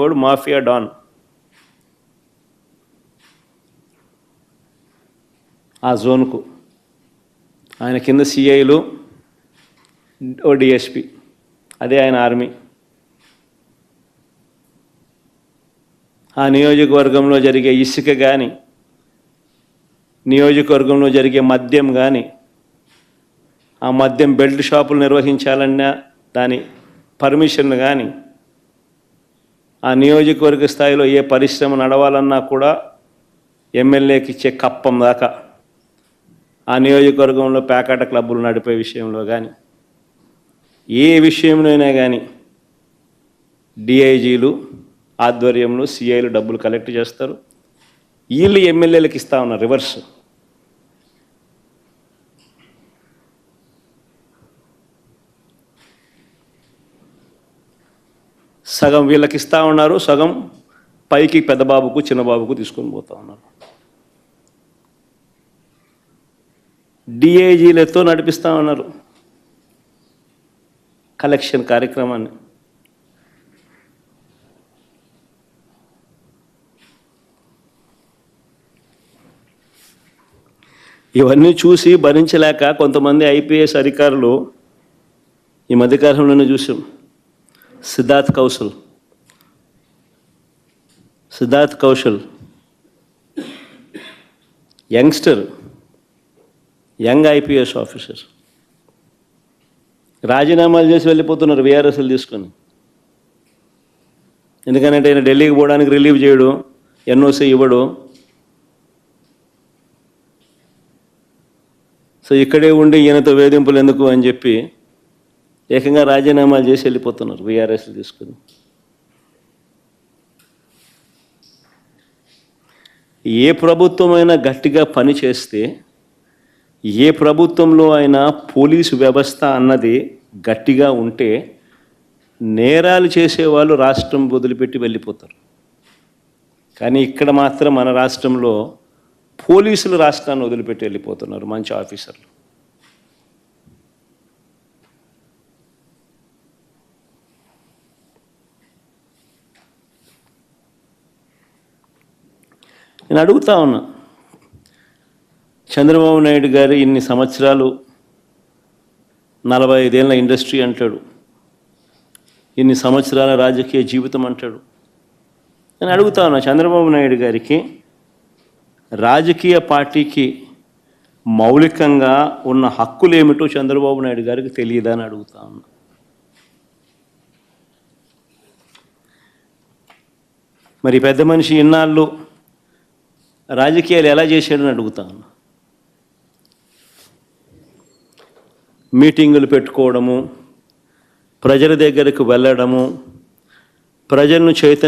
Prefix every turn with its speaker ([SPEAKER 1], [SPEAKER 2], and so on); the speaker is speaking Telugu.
[SPEAKER 1] వాడు మాఫియా డాన్. ఆ జోన్కు ఆయన కింద సిఐలు, ఓ డిఎస్పి, అదే ఆయన ఆర్మీ. ఆ నియోజకవర్గంలో జరిగే ఇసుక కానీ, నియోజకవర్గంలో జరిగే మద్యం కానీ, ఆ మద్యం బెల్ట్ షాపులు నిర్వహించాలన్నా దాని పర్మిషన్లు కానీ, ఆ నియోజకవర్గ స్థాయిలో ఏ పరిశ్రమ నడవాలన్నా కూడా ఎమ్మెల్యేకి ఇచ్చే కప్పం దాకా, ఆ నియోజకవర్గంలో ప్యాకాట క్లబ్బులు నడిపే విషయంలో కానీ, ఏ విషయంలోనైనా కానీ డిఐజీలు ఆధ్వర్యంలో సిఐలు డబ్బులు కలెక్ట్ చేస్తారు. వీళ్ళు ఎమ్మెల్యేలకు ఇస్తా ఉన్నారు రివర్స్. సగం వీళ్ళకి ఇస్తూ ఉన్నారు, సగం పైకి పెద్దబాబుకు చిన్నబాబుకు తీసుకొని పోతూ ఉన్నారు. డిఐజీలతో నడిపిస్తూ ఉన్నారు కలెక్షన్ కార్యక్రమాన్ని. ఇవన్నీ చూసి భరించలేక కొంతమంది ఐపీఎస్ అధికారులు ఈ మధ్యకాలంలోనే చూసాం. Siddharth Kaushal youngster, young IPS officer రాజీనామాలు చేసి వెళ్ళిపోతున్నారు వీఆర్ఎస్లు తీసుకొని. ఎందుకంటే ఆయన ఢిల్లీకి పోవడానికి రిలీవ్ చేయడు, ఎన్ఓసి ఇవ్వడు. సో ఇక్కడే ఉండి ఈయనతో వేధింపులు ఎందుకు అని చెప్పి ఏకంగా రాజీనామాలు చేసి వెళ్ళిపోతున్నారు వీఆర్ఎస్లు తీసుకుని. ఏ ప్రభుత్వమైనా గట్టిగా పని చేస్తే, ఏ ప్రభుత్వంలో అయినా పోలీసు వ్యవస్థ అన్నది గట్టిగా ఉంటే నేరాలు చేసేవాళ్ళు రాష్ట్రం వదిలిపెట్టి వెళ్ళిపోతారు. కానీ ఇక్కడ మాత్రం మన రాష్ట్రంలో పోలీసులు రాష్ట్రాన్ని వదిలిపెట్టి వెళ్ళిపోతున్నారు మంచి ఆఫీసర్లు. నేను అడుగుతా ఉన్నా, చంద్రబాబు నాయుడు గారు ఇన్ని సంవత్సరాలు 45 ఏళ్ళ ఇండస్ట్రీ అంటాడు, ఇన్ని సంవత్సరాల రాజకీయ జీవితం అంటాడు. నేను అడుగుతా ఉన్నా, చంద్రబాబు నాయుడు గారికి రాజకీయ పార్టీకి మౌలికంగా ఉన్న హక్కులు ఏమిటో చంద్రబాబు నాయుడు గారికి తెలియదా అని అడుగుతా ఉన్నా. మరి పెద్ద మనిషి ఇన్నాళ్ళు రాజకీయాలు ఎలా చేశాడని అడుగుతా ఉన్నా. మీటింగులు పెట్టుకోవడము, ప్రజల దగ్గరకు వెళ్ళడము, ప్రజలను చైతన్య